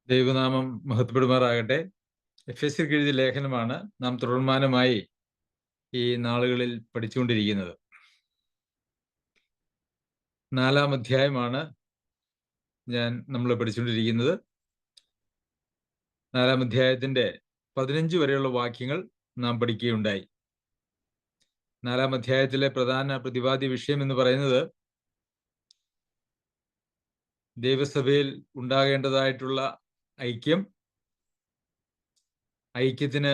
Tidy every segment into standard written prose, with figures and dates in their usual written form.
ദൈവനാമം മഹത്വപ്പെടുമാറാകട്ടെ. എഫെസ്യർക്ക് എഴുതിയ ലേഖനമാണ് നാം തുടർമാനമായി ഈ നാളുകളിൽ പഠിച്ചുകൊണ്ടിരിക്കുന്നത്. 4-ാം അധ്യായമാണ് നമ്മൾ പഠിച്ചുകൊണ്ടിരിക്കുന്നത്. 4-ാം അധ്യായത്തിന്റെ 15 വരെയുള്ള വാക്യങ്ങൾ നാം പഠിക്കുകയുണ്ടായി. 4-ാം അധ്യായത്തിലെ പ്രധാന പ്രതിപാദ്യ വിഷയം എന്ന് പറയുന്നത് ദൈവസഭയിൽ ഉണ്ടാകേണ്ടതായിട്ടുള്ള ഐക്യത്തിന്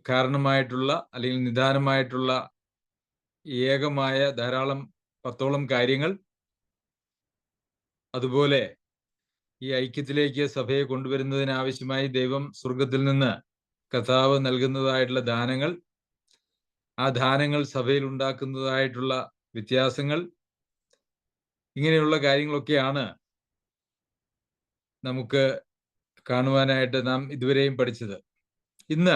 കാരണമായിട്ടുള്ള അല്ലെങ്കിൽ നിദാനമായിട്ടുള്ള ഏകമായ ധാരാളം 10ഓളം കാര്യങ്ങൾ, അതുപോലെ ഈ ഐക്യത്തിലേക്ക് സഭയെ കൊണ്ടുവരുന്നതിനാവശ്യമായി ദൈവം സ്വർഗത്തിൽ നിന്ന് കർത്താവ് നൽകുന്നതായിട്ടുള്ള ദാനങ്ങൾ, ആ ദാനങ്ങൾ സഭയിൽ ഉണ്ടാക്കുന്നതായിട്ടുള്ള വ്യത്യാസങ്ങൾ, ഇങ്ങനെയുള്ള കാര്യങ്ങളൊക്കെയാണ് നമുക്ക് കാണുവാനായിട്ട് നാം ഇതുവരെയും പഠിച്ചത്. ഇന്ന്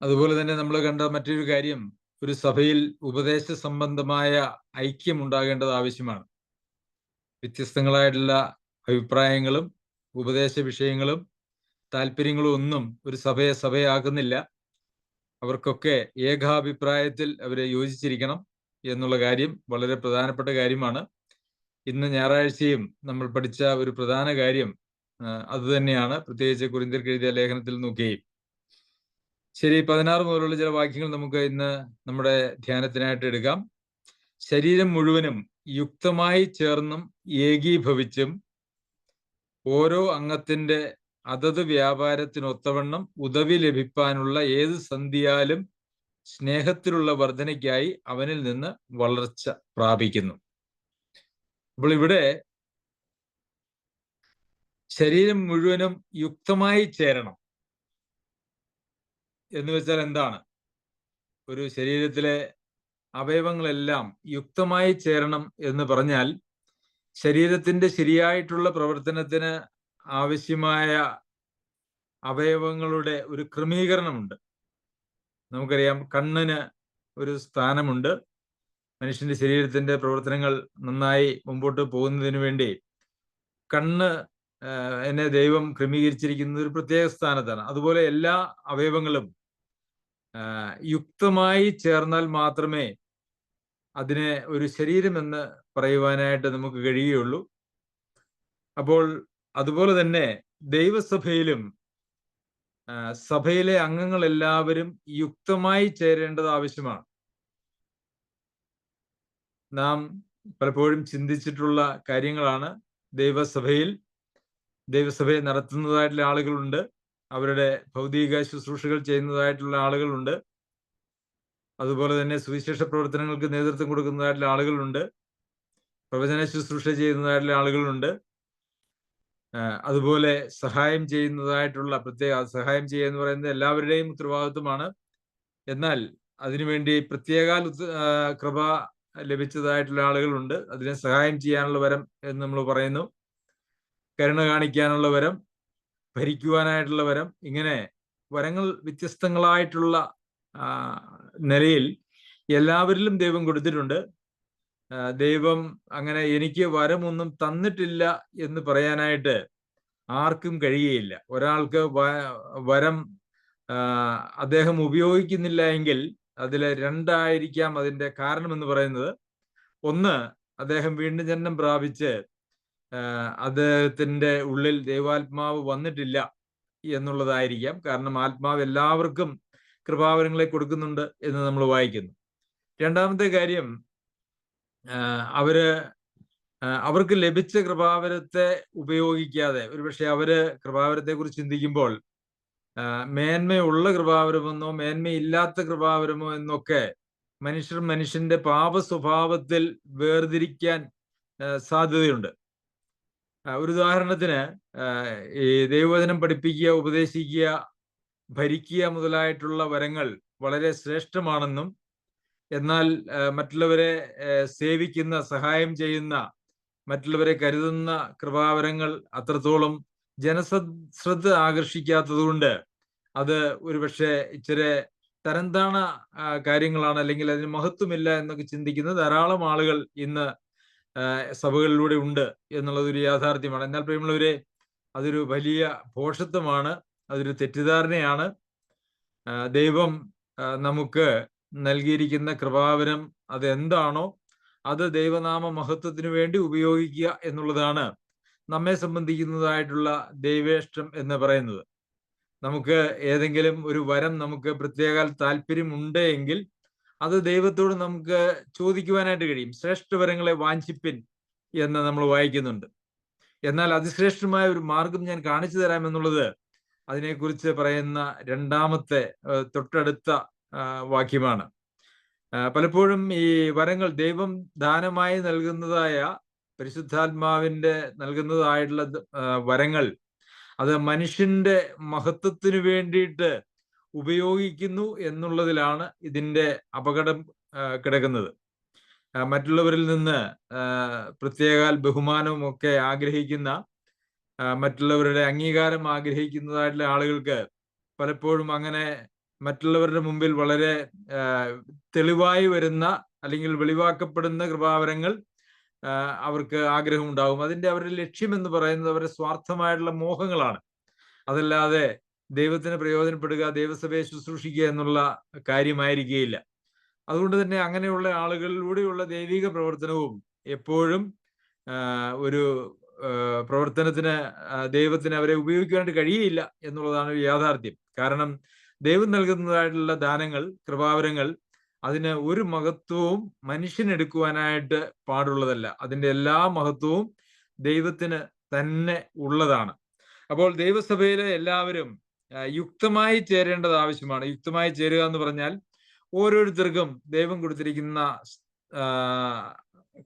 അതുപോലെ തന്നെ നമ്മൾ കണ്ട മറ്റൊരു കാര്യം, ഒരു സഭയിൽ ഉപദേശ സംബന്ധമായ ഐക്യം ഉണ്ടാകേണ്ടത് ആവശ്യമാണ്. വ്യത്യസ്തങ്ങളായിട്ടുള്ള അഭിപ്രായങ്ങളും ഉപദേശ വിഷയങ്ങളും താല്പര്യങ്ങളും ഒന്നും ഒരു സഭയെ സഭയാക്കുന്നില്ല. അവർക്കൊക്കെ ഏകാഭിപ്രായത്തിൽ അവരെ യോജിച്ചിരിക്കണം എന്നുള്ള കാര്യം വളരെ പ്രധാനപ്പെട്ട കാര്യമാണ്. ഇന്ന് ഞായറാഴ്ചയും നമ്മൾ പഠിച്ച ഒരു പ്രധാന കാര്യം അതുതന്നെയാണ്, പ്രത്യേകിച്ച് കൊരിന്ത്യർക്ക് എഴുതിയ ലേഖനത്തിൽ നോക്കുകയും. ശരി, 16 മുതലുള്ള ചില വാക്യങ്ങൾ നമുക്ക് ഇന്ന് നമ്മുടെ ധ്യാനത്തിനായിട്ട് എടുക്കാം. ശരീരം മുഴുവനും യുക്തമായി ചേർന്നും ഏകീഭവിച്ചും ഓരോ അംഗത്തിന്റെ അതത് വ്യാപാരത്തിനൊത്തവണ്ണം ഉദവി ലഭിപ്പാനുള്ള ഏത് സന്ധിയാലും സ്നേഹത്തിലുള്ള വർധനയ്ക്കായി അവനിൽ നിന്ന് വളർച്ച പ്രാപിക്കുന്നു. അപ്പോൾ ഇവിടെ ശരീരം മുഴുവനും യുക്തമായി ചേരണം എന്ന് വെച്ചാൽ എന്താണ്? ഒരു ശരീരത്തിലെ അവയവങ്ങളെല്ലാം യുക്തമായി ചേരണം എന്ന് പറഞ്ഞാൽ ശരീരത്തിന്റെ ശരിയായിട്ടുള്ള പ്രവർത്തനത്തിന് ആവശ്യമായ അവയവങ്ങളുടെ ഒരു ക്രമീകരണമുണ്ട്. നമുക്കറിയാം, കണ്ണിന് ഒരു സ്ഥാനമുണ്ട്. മനുഷ്യന്റെ ശരീരത്തിന്റെ പ്രവർത്തനങ്ങൾ നന്നായി മുമ്പോട്ട് പോകുന്നതിന് വേണ്ടി കണ്ണ് എന്നെ ദൈവം ക്രമീകരിച്ചിരിക്കുന്നത് ഒരു പ്രത്യേക സ്ഥാനത്താണ്. അതുപോലെ എല്ലാ അവയവങ്ങളും യുക്തമായി ചേർന്നാൽ മാത്രമേ അതിനെ ഒരു ശരീരമെന്ന് പറയുവാനായിട്ട് നമുക്ക് കഴിയുകയുള്ളൂ. അപ്പോൾ അതുപോലെ തന്നെ ദൈവസഭയിലും സഭയിലെ അംഗങ്ങൾ എല്ലാവരും യുക്തമായി ചേരേണ്ടത് ആവശ്യമാണ്. നാം പലപ്പോഴും ചിന്തിച്ചിട്ടുള്ള കാര്യങ്ങളാണ്. ദൈവസഭയെ നടത്തുന്നതായിട്ടുള്ള ആളുകളുണ്ട്, അവരുടെ ഭൗതിക ശുശ്രൂഷകൾ ചെയ്യുന്നതായിട്ടുള്ള ആളുകളുണ്ട്, അതുപോലെ തന്നെ സുവിശേഷ പ്രവർത്തനങ്ങൾക്ക് നേതൃത്വം കൊടുക്കുന്നതായിട്ടുള്ള ആളുകളുണ്ട്, പ്രവചന ശുശ്രൂഷ ചെയ്യുന്നതായിട്ടുള്ള ആളുകളുണ്ട്, അതുപോലെ സഹായം ചെയ്യുന്നതായിട്ടുള്ള സഹായം ചെയ്യുക എന്ന് പറയുന്നത് എല്ലാവരുടെയും ഉത്തരവാദിത്വമാണ്. എന്നാൽ അതിനുവേണ്ടി പ്രത്യേക കൃപ ലഭിച്ചതായിട്ടുള്ള ആളുകളുണ്ട്. അതിനെ സഹായം ചെയ്യാനുള്ള വരം എന്ന് നമ്മൾ പറയുന്നു. കരുണ കാണിക്കാനുള്ള വരം, ഭരിക്കുവാനായിട്ടുള്ള വരം, ഇങ്ങനെ വരങ്ങൾ വ്യത്യസ്തങ്ങളായിട്ടുള്ള നിലയിൽ എല്ലാവരിലും ദൈവം കൊടുത്തിട്ടുണ്ട്. ദൈവം അങ്ങനെ എനിക്ക് വരമൊന്നും തന്നിട്ടില്ല എന്ന് പറയാനായിട്ട് ആർക്കും കഴിയുകയില്ല. ഒരാൾക്ക് വരം അദ്ദേഹം ഉപയോഗിക്കുന്നില്ല എങ്കിൽ അതിൽ രണ്ടായിരിക്കാം അതിൻ്റെ കാരണം എന്ന് പറയുന്നത്. ഒന്ന്, അദ്ദേഹം വീണ്ടും ജനനം പ്രാപിച്ച് അദ്ദേഹത്തിൻ്റെ ഉള്ളിൽ ദൈവാത്മാവ് വന്നിട്ടില്ല എന്നുള്ളതായിരിക്കാം. കാരണം ആത്മാവ് എല്ലാവർക്കും കൃപാവരങ്ങളെ കൊടുക്കുന്നുണ്ട് എന്ന് നമ്മൾ വായിക്കുന്നു. രണ്ടാമത്തെ കാര്യം, അവർക്ക് ലഭിച്ച കൃപാവരത്തെ ഉപയോഗിക്കാതെ, ഒരുപക്ഷെ അവര് കൃപാവരത്തെ കുറിച്ച് ചിന്തിക്കുമ്പോൾ മേന്മയുള്ള കൃപാവരമെന്നോ മേന്മയില്ലാത്ത കൃപാവരമോ എന്നൊക്കെ മനുഷ്യന്റെ പാപ സ്വഭാവത്തിൽ വേർതിരിക്കാൻ സാധ്യതയുണ്ട്. ഒരു ഉദാഹരണത്തിന്, ഈ ദൈവവചനം പഠിപ്പിക്കുക, ഉപദേശിക്കുക, ഭരിക്കുക മുതലായിട്ടുള്ള വരങ്ങൾ വളരെ ശ്രേഷ്ഠമാണെന്നും എന്നാൽ മറ്റുള്ളവരെ സേവിക്കുന്ന, സഹായം ചെയ്യുന്ന, മറ്റുള്ളവരെ കരുതുന്ന കൃപാവരങ്ങൾ അത്രത്തോളം ജനശ്രദ്ധ ആകർഷിക്കാത്തതുകൊണ്ട് അത് ഒരുപക്ഷെ ഇച്ചിരി തരംതാണ കാര്യങ്ങളാണ്, അല്ലെങ്കിൽ അതിന് മഹത്വമില്ല എന്നൊക്കെ ചിന്തിക്കുന്ന ധാരാളം ആളുകൾ ഇന്ന് സഭകളിലൂടെ ഉണ്ട് എന്നുള്ളതൊരു യാഥാർത്ഥ്യമാണ്. എന്നാൽ പ്രിയമുള്ളവരെ, അതൊരു വലിയ ഭോഷത്വമാണ്, അതൊരു തെറ്റിദ്ധാരണയാണ്. ദൈവം നമുക്ക് നൽകിയിരിക്കുന്ന കൃപാവരം അതെന്താണോ അത് ദൈവനാമ മഹത്വത്തിന് വേണ്ടി ഉപയോഗിക്കുക എന്നുള്ളതാണ് നമ്മെ സംബന്ധിക്കുന്നതായിട്ടുള്ള ദൈവേഷ്ടം എന്ന് പറയുന്നത്. നമുക്ക് ഏതെങ്കിലും ഒരു വരം നമുക്ക് പ്രത്യേക താല്പര്യമുണ്ട് എങ്കിൽ അത് ദൈവത്തോട് നമുക്ക് ചോദിക്കുവാനായിട്ട് കഴിയും. ശ്രേഷ്ഠവരങ്ങളെ വാഞ്ചിപ്പിൻ എന്ന് നമ്മൾ വായിക്കുന്നുണ്ട്. എന്നാൽ അതിശ്രേഷ്ഠമായ ഒരു മാർഗം ഞാൻ കാണിച്ചു തരാമെന്നുള്ളത് അതിനെക്കുറിച്ച് പറയുന്ന രണ്ടാമത്തെ തൊട്ടടുത്ത വാക്യമാണ്. പലപ്പോഴും ഈ വരങ്ങൾ ദൈവം ദാനമായി നൽകുന്നതായ പരിശുദ്ധാത്മാവിന്റെ നൽകുന്നതായിട്ടുള്ള വരങ്ങൾ അത് മനുഷ്യന്റെ മഹത്വത്തിന് വേണ്ടിയിട്ട് ഉപയോഗിക്കുന്നു എന്നുള്ളതിലാണ് ഇതിന്റെ അപകടം കിടക്കുന്നത്. മറ്റുള്ളവരിൽ നിന്ന് പ്രത്യേക ബഹുമാനവും ഒക്കെ ആഗ്രഹിക്കുന്ന, മറ്റുള്ളവരുടെ അംഗീകാരം ആഗ്രഹിക്കുന്നതായിട്ടുള്ള ആളുകൾക്ക് പലപ്പോഴും അങ്ങനെ മറ്റുള്ളവരുടെ മുമ്പിൽ വളരെ തെളിവായി വരുന്ന അല്ലെങ്കിൽ വെളിവാക്കപ്പെടുന്ന കൃപാവരങ്ങൾ അവർക്ക് ആഗ്രഹമുണ്ടാകും. അതിന്റെ അവരുടെ ലക്ഷ്യം എന്ന് പറയുന്നത് അവരുടെ സ്വാർത്ഥമായിട്ടുള്ള മോഹങ്ങളാണ്. അതല്ലാതെ ദൈവത്തിന് പ്രയോജനപ്പെടുക, ദൈവസഭയെ ശുശ്രൂഷിക്കുക എന്നുള്ള കാര്യമായിരിക്കുകയില്ല. അതുകൊണ്ട് തന്നെ അങ്ങനെയുള്ള ആളുകളിലൂടെയുള്ള ദൈവിക പ്രവർത്തനവും എപ്പോഴും ഒരു പ്രവർത്തനത്തിന് ദൈവത്തിന് അവരെ ഉപയോഗിക്കാനായിട്ട് കഴിയില്ല എന്നുള്ളതാണ് ഒരു യാഥാർത്ഥ്യം. കാരണം ദൈവം നൽകുന്നതായിട്ടുള്ള ദാനങ്ങൾ, കൃപാവരങ്ങൾ, അതിന് ഒരു മഹത്വവും മനുഷ്യനെടുക്കുവാനായിട്ട് പാടുള്ളതല്ല. അതിന്റെ എല്ലാ മഹത്വവും ദൈവത്തിന് തന്നെ ഉള്ളതാണ്. അപ്പോൾ ദൈവസഭയിലെ എല്ലാവരും യുക്തമായി ചേരേണ്ടത് ആവശ്യമാണ്. യുക്തമായി ചേരുക എന്ന് പറഞ്ഞാൽ ഓരോരുത്തർക്കും ദൈവം കൊടുത്തിരിക്കുന്ന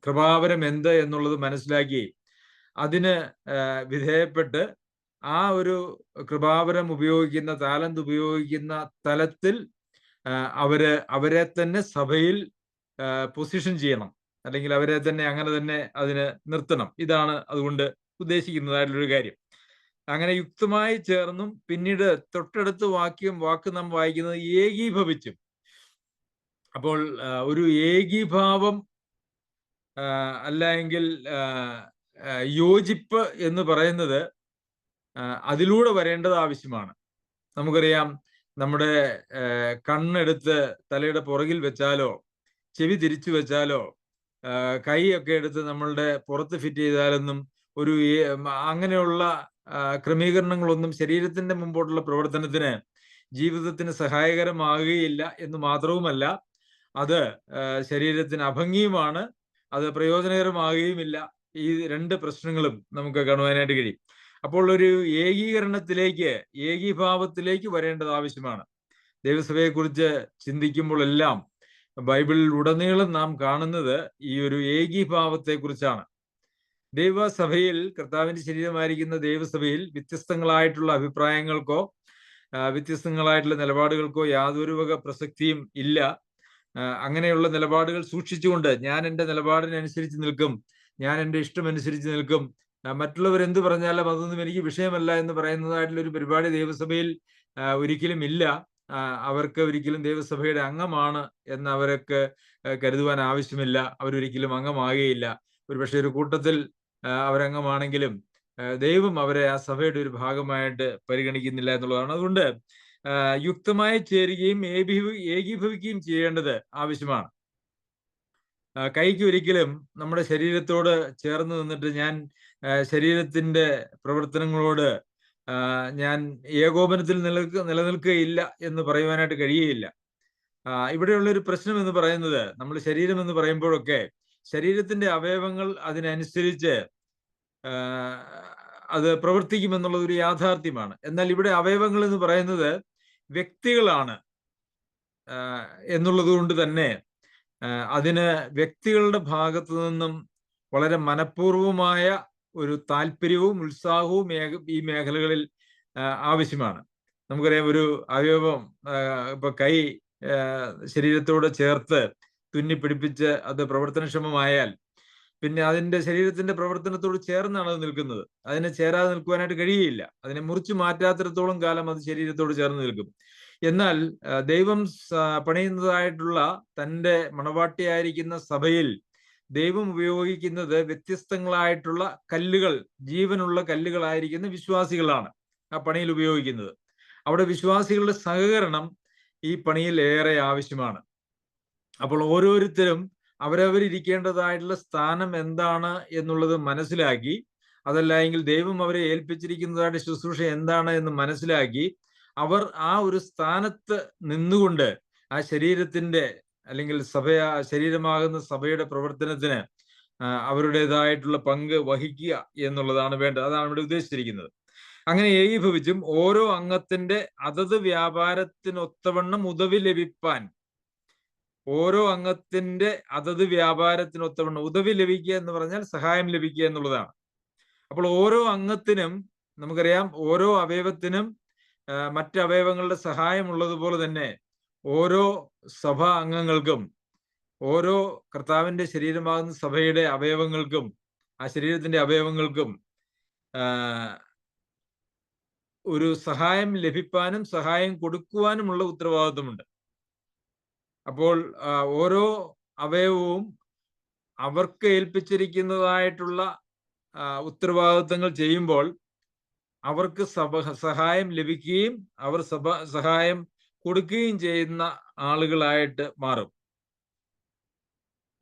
കൃപാവരം എന്ത് എന്നുള്ളത് മനസ്സിലാക്കി അതിന് വിധേയപ്പെട്ട് ആ ഒരു കൃപാവരം ഉപയോഗിക്കുന്ന, താലന്ത് ഉപയോഗിക്കുന്ന തലത്തിൽ അവരെ തന്നെ സഭയിൽ പൊസിഷൻ ചെയ്യണം, അല്ലെങ്കിൽ അവരെ തന്നെ അങ്ങനെ തന്നെ അതിന് നിർത്തണം. ഇതാണ് അതുകൊണ്ട് ഉദ്ദേശിക്കുന്നതായിട്ടുള്ളൊരു കാര്യം. അങ്ങനെ യുക്തമായി ചേർന്നും പിന്നീട് തൊട്ടടുത്ത വാക്ക് നാം വായിക്കുന്നത് ഏകീഭവിച്ചും. അപ്പോൾ ഒരു ഏകീഭാവം അല്ലെങ്കിൽ യോജിപ്പ് എന്ന് പറയുന്നത് അതിലൂടെ വരേണ്ടത് ആവശ്യമാണ്. നമുക്കറിയാം, നമ്മുടെ കണ്ണെടുത്ത് തലയുടെ പുറകിൽ വെച്ചാലോ, ചെവി തിരിച്ചു വെച്ചാലോ, കൈയൊക്കെ എടുത്ത് നമ്മളുടെ പുറത്ത് ഫിറ്റ് ചെയ്താലൊന്നും ഒരു അങ്ങനെയുള്ള ക്രമീകരണങ്ങളൊന്നും ശരീരത്തിന്റെ മുമ്പോട്ടുള്ള പ്രവർത്തനത്തിന്, ജീവിതത്തിന് സഹായകരമാകുകയില്ല എന്ന് മാത്രവുമല്ല, അത് ശരീരത്തിന് അഭംഗിയുമാണ്, അത് പ്രയോജനകരമാകുകയുമില്ല. ഈ രണ്ട് പ്രശ്നങ്ങളും നമുക്ക് കാണുവാനായിട്ട് കഴിയും. അപ്പോൾ ഒരു ഏകീകരണത്തിലേക്ക്, ഏകീഭാവത്തിലേക്ക് വരേണ്ടത് ആവശ്യമാണ്. ദൈവസഭയെക്കുറിച്ച് ചിന്തിക്കുമ്പോഴെല്ലാം ബൈബിളിൽ ഉടനീളം നാം കാണുന്നത് ഈ ഒരു ഏകീഭാവത്തെ കുറിച്ചാണ്. ദൈവസഭയിൽ, കർത്താവിന്റെ ശരീരമായിരിക്കുന്ന ദൈവസഭയിൽ വ്യത്യസ്തങ്ങളായിട്ടുള്ള അഭിപ്രായങ്ങൾക്കോ വ്യത്യസ്തങ്ങളായിട്ടുള്ള നിലപാടുകൾക്കോ യാതൊരു വക പ്രസക്തിയും ഇല്ല. അങ്ങനെയുള്ള നിലപാടുകൾ സൂക്ഷിച്ചുകൊണ്ട് ഞാൻ എൻ്റെ നിലപാടിനനുസരിച്ച് നിൽക്കും, ഞാൻ എൻ്റെ ഇഷ്ടമനുസരിച്ച് നിൽക്കും, മറ്റുള്ളവർ എന്ത് പറഞ്ഞാലും അതൊന്നും എനിക്ക് വിഷയമല്ല എന്ന് പറയുന്നതായിട്ടുള്ള ഒരു പരിപാടി ദൈവസഭയിൽ ഒരിക്കലും ഇല്ല. അവർക്ക് ഒരിക്കലും ദൈവസഭയുടെ അംഗമാണ് എന്ന് അവർക്ക് കരുതുവാൻ ആവശ്യമില്ല. അവരൊരിക്കലും അംഗമാകുകയില്ല. ഒരുപക്ഷെ ഒരു കൂട്ടത്തിൽ അവരംഗമാണെങ്കിലും ദൈവം അവരെ ആ സഭയുടെ ഒരു ഭാഗമായിട്ട് പരിഗണിക്കുന്നില്ല എന്നുള്ളതാണ്. അതുകൊണ്ട് യുക്തമായി ചേരുകയും ഏകീഭവിക്കുകയും ചെയ്യേണ്ടത് ആവശ്യമാണ്. കൈക്ക് ഒരിക്കലും നമ്മുടെ ശരീരത്തോട് ചേർന്ന് നിന്നിട്ട് ഞാൻ ശരീരത്തിന്റെ പ്രവർത്തനങ്ങളോട് ഞാൻ ഏകോപനത്തിൽ നിലനിൽക്കുകയില്ല എന്ന് പറയുവാനായിട്ട് കഴിയുകയില്ല. ഇവിടെയുള്ള ഒരു പ്രശ്നം എന്ന് പറയുന്നത്, നമ്മൾ ശരീരം എന്ന് പറയുമ്പോഴൊക്കെ ശരീരത്തിന്റെ അവയവങ്ങൾ അതിനനുസരിച്ച് അത് പ്രവർത്തിക്കുമെന്നുള്ളത് ഒരു യാഥാർത്ഥ്യമാണ്. എന്നാൽ ഇവിടെ അവയവങ്ങൾ എന്ന് പറയുന്നത് വ്യക്തികളാണ് എന്നുള്ളത് കൊണ്ട് തന്നെ അതിന് വ്യക്തികളുടെ ഭാഗത്തു നിന്നും വളരെ മനഃപൂർവമായ ഒരു താല്പര്യവും ഉത്സാഹവും ഈ മേഖലകളിൽ ആവശ്യമാണ്. നമുക്കറിയാം, ഒരു അവയവം ഇപ്പൊ കൈ ശരീരത്തോട് ചേർത്ത് തുന്നിപ്പിടിപ്പിച്ച് അത് പ്രവർത്തനക്ഷമമായാൽ പിന്നെ അതിന്റെ ശരീരത്തിന്റെ പ്രവർത്തനത്തോട് ചേർന്നാണ് അത് നിൽക്കുന്നത്. അതിനെ ചേരാതെ നിൽക്കുവാനായിട്ട് കഴിയുകയില്ല. അതിനെ മുറിച്ചു മാറ്റാത്തിടത്തോളം കാലം അത് ശരീരത്തോട് ചേർന്ന് നിൽക്കും. എന്നാൽ ദൈവം പണിയുന്നതായിട്ടുള്ള തൻ്റെ മണവാട്ടിയായിരിക്കുന്ന സഭയിൽ ദൈവം ഉപയോഗിക്കുന്നത് വ്യത്യസ്തങ്ങളായിട്ടുള്ള കല്ലുകൾ, ജീവനുള്ള കല്ലുകളായിരിക്കുന്ന വിശ്വാസികളാണ് ആ പണിയിൽ ഉപയോഗിക്കുന്നത്. അവിടെ വിശ്വാസികളുടെ സഹകരണം ഈ പണിയിൽ ഏറെ ആവശ്യമാണ്. അപ്പോൾ ഓരോരുത്തരും അവരവരിക്കേണ്ടതായിട്ടുള്ള സ്ഥാനം എന്താണ് എന്നുള്ളത് മനസ്സിലാക്കി, അതല്ല എങ്കിൽ ദൈവം അവരെ ഏൽപ്പിച്ചിരിക്കുന്നതായിട്ട് ശുശ്രൂഷ എന്താണ് എന്ന് മനസ്സിലാക്കി അവർ ആ ഒരു സ്ഥാനത്ത് നിന്നുകൊണ്ട് ആ ശരീരത്തിന്റെ അല്ലെങ്കിൽ ശരീരമാകുന്ന സഭയുടെ പ്രവർത്തനത്തിന് അവരുടേതായിട്ടുള്ള പങ്ക് വഹിക്കുക എന്നുള്ളതാണ് വേണ്ടത്. അതാണ് ഇവിടെ ഉദ്ദേശിച്ചിരിക്കുന്നത്. അങ്ങനെ ഏകീഭവിച്ചും ഓരോ അംഗത്തിന്റെ അതത് വ്യാപാരത്തിനൊത്തവണ്ണം ഉദവി ലഭിപ്പാൻ, ഓരോ അംഗത്തിന്റെ അതത് വ്യാപാരത്തിനൊത്തവണ്ണം ഉദവി ലഭിക്കുക എന്ന് പറഞ്ഞാൽ സഹായം ലഭിക്കുക എന്നുള്ളതാണ്. അപ്പോൾ ഓരോ അംഗത്തിനും നമുക്കറിയാം, ഓരോ അവയവത്തിനും മറ്റ് അവയവങ്ങളുടെ സഹായം ഉള്ളതുപോലെ തന്നെ ഓരോ സഭാ അംഗങ്ങൾക്കും, ഓരോ കർത്താവിന്റെ ശരീരമാകുന്ന സഭയുടെ അവയവങ്ങൾക്കും, ആ ശരീരത്തിന്റെ അവയവങ്ങൾക്കും ഒരു സഹായം ലഭിക്കാനും സഹായം കൊടുക്കുവാനുമുള്ള ഉത്തരവാദിത്വമുണ്ട്. അപ്പോൾ ഓരോ അവയവവും അവർക്ക് ഏൽപ്പിച്ചിരിക്കുന്നതായിട്ടുള്ള ഉത്തരവാദിത്വങ്ങൾ ചെയ്യുമ്പോൾ അവർക്ക് സഹായം ലഭിക്കുകയും അവർ സഹായം കൊടുക്കുകയും ചെയ്യുന്ന ആളുകളായിട്ട് മാറും.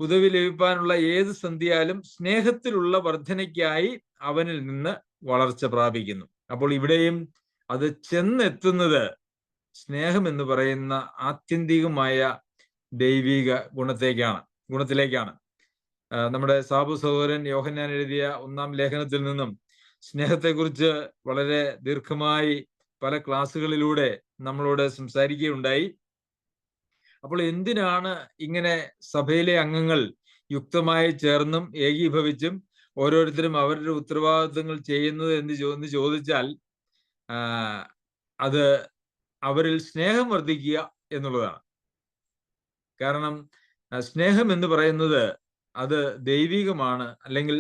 ഉദവി ലഭിക്കാനുള്ള ഏത് സന്ധിയാലും സ്നേഹത്തിലുള്ള വർധനയ്ക്കായി അവനിൽ നിന്ന് വളർച്ച പ്രാപിക്കുന്നു. അപ്പോൾ ഇവിടെയും അത് ചെന്നെത്തുന്നത് സ്നേഹം എന്ന് പറയുന്ന ആത്യന്തികമായ ദൈവിക ഗുണത്തിലേക്കാണ്. നമ്മുടെ സാബു സഹോദരൻ യോഹന്നാൻ എഴുതിയ 1-ാം ലേഖനത്തിൽ നിന്നും സ്നേഹത്തെക്കുറിച്ച് വളരെ ദീർഘമായി പല ക്ലാസ്സുകളിലൂടെ നമ്മളോട് സംസാരിക്കുകയുണ്ടായി. അപ്പോൾ എന്തിനാണ് ഇങ്ങനെ സഭയിലെ അംഗങ്ങൾ യുക്തമായി ചേർന്നും ഏകീഭവിച്ചും ഓരോരുത്തരും അവരുടെ ഉത്തരവാദിത്വങ്ങൾ ചെയ്യുന്നത് എന്ന് ചോദിച്ചാൽ അത് അവരിൽ സ്നേഹം വർദ്ധിക്കുക എന്നുള്ളതാണ്. കാരണം സ്നേഹം എന്ന് പറയുന്നത് അത് ദൈവികമാണ്, അല്ലെങ്കിൽ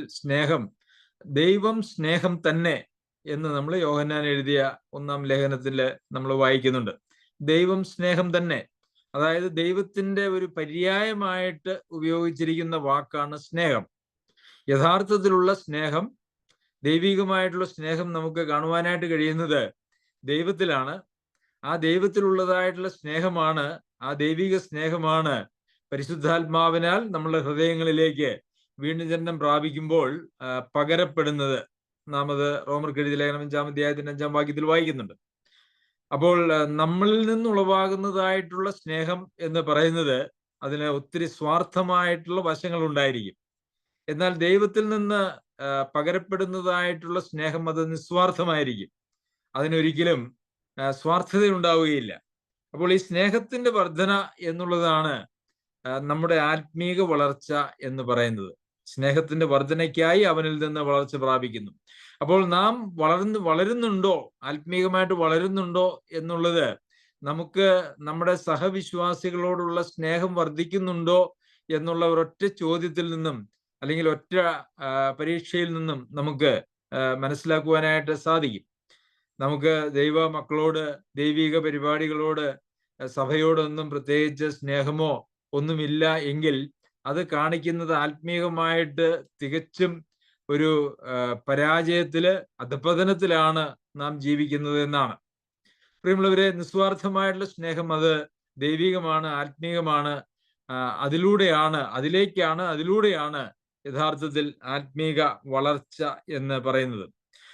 ദൈവം സ്നേഹം തന്നെ എന്ന് നമ്മൾ യോഹന്നാൻ എഴുതിയ 1-ാം ലേഖനത്തിൽ നമ്മൾ വായിക്കുന്നുണ്ട്. ദൈവം സ്നേഹം തന്നെ, അതായത് ദൈവത്തിന്റെ ഒരു പര്യായമായിട്ട് ഉപയോഗിച്ചിരിക്കുന്ന വാക്കാണ് സ്നേഹം. യഥാർത്ഥത്തിലുള്ള സ്നേഹം, ദൈവികമായിട്ടുള്ള സ്നേഹം നമുക്ക് കാണുവാനായിട്ട് കഴിയുന്നത് ദൈവത്തിലാണ്. ആ ദൈവത്തിലുള്ളതായിട്ടുള്ള സ്നേഹമാണ്, ആ ദൈവിക സ്നേഹമാണ് പരിശുദ്ധാത്മാവിനാൽ നമ്മുടെ ഹൃദയങ്ങളിലേക്ക് വീണ്ടും ജനനം പ്രാപിക്കുമ്പോൾ പകരപ്പെടുന്നത്. നാം അത് റോമർക്ക് എഴുതിയ ലേഖനം 5-ാം അധ്യായത്തിന്റെ 5-ാം വാക്യത്തിൽ വായിക്കുന്നുണ്ട്. അപ്പോൾ നമ്മളിൽ നിന്നുളവാകുന്നതായിട്ടുള്ള സ്നേഹം എന്ന് പറയുന്നത് അതിന് ഒത്തിരി സ്വാർത്ഥമായിട്ടുള്ള വശങ്ങൾ ഉണ്ടായിരിക്കും. എന്നാൽ ദൈവത്തിൽ നിന്ന് പകരപ്പെടുന്നതായിട്ടുള്ള സ്നേഹം അത് നിസ്വാർത്ഥമായിരിക്കും. അതിനൊരിക്കലും സ്വാർത്ഥത ഉണ്ടാവുകയില്ല. അപ്പോൾ ഈ സ്നേഹത്തിന്റെ വർധന എന്നുള്ളതാണ് നമ്മുടെ ആത്മീക വളർച്ച എന്ന് പറയുന്നത്. സ്നേഹത്തിന്റെ വർധനയ്ക്കായി അവനിൽ നിന്ന് വളർച്ച പ്രാപിക്കുന്നു. അപ്പോൾ നാം വളരുന്നുണ്ടോ, ആത്മീകമായിട്ട് വളരുന്നുണ്ടോ എന്നുള്ളത് നമുക്ക് നമ്മുടെ സഹവിശ്വാസികളോടുള്ള സ്നേഹം വർദ്ധിക്കുന്നുണ്ടോ എന്നുള്ള ഒരൊറ്റ ചോദ്യത്തിൽ നിന്നും അല്ലെങ്കിൽ ഒറ്റ പരീക്ഷയിൽ നിന്നും നമുക്ക് മനസ്സിലാക്കുവാനായിട്ട് സാധിക്കും. നമുക്ക് ദൈവ മക്കളോട്, ദൈവിക പരിപാടികളോട്, സഭയോടൊന്നും പ്രത്യേകിച്ച് സ്നേഹമോ ഒന്നുമില്ല എങ്കിൽ അത് കാണിക്കുന്നത് ആത്മീകമായിട്ട് തികച്ചും ഒരു പരാജയത്തില്, അധപതനത്തിലാണ് നാം ജീവിക്കുന്നത് എന്നാണ്. പ്രിയമുള്ളവരെ, നിസ്വാർത്ഥമായിട്ടുള്ള സ്നേഹം അത് ദൈവികമാണ്, ആത്മീകമാണ്. അതിലൂടെയാണ് യഥാർത്ഥത്തിൽ ആത്മീക വളർച്ച എന്ന് പറയുന്നത്.